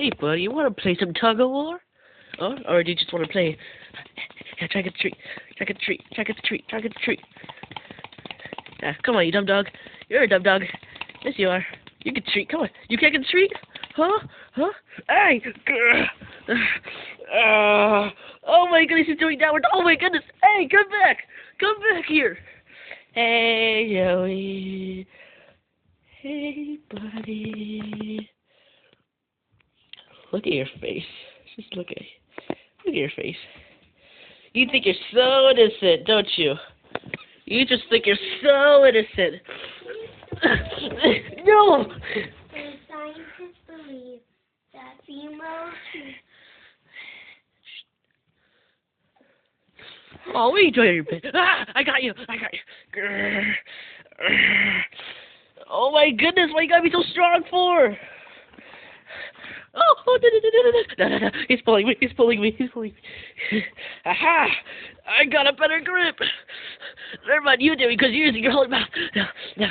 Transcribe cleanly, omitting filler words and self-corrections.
Hey, buddy, you want to play some tug-of-war? Oh, or do you just want to play trick or treat, trick or treat, trick or treat, trick or treat? Come on, you dumb dog. You're a dumb dog. Yes, you are. You can treat. Come on. You can't get treat? Huh? Huh? Hey! Oh my goodness, he's doing downward. Oh my goodness. Hey, come back. Come back here. Hey, Joey. Hey, buddy. Look at your face. Just look at your face. You think you're so innocent, don't you? You just think you're so innocent. No! The scientists believe that females... Oh, what are you doing your bed? Ah! I got you! I got you! Grr. Oh my goodness, why you gotta be so strong for? Oh, no. He's pulling me, he's pulling me, he's pulling me. Aha! I got a better grip! Never mind you, Dewey, because you're using your whole mouth. No.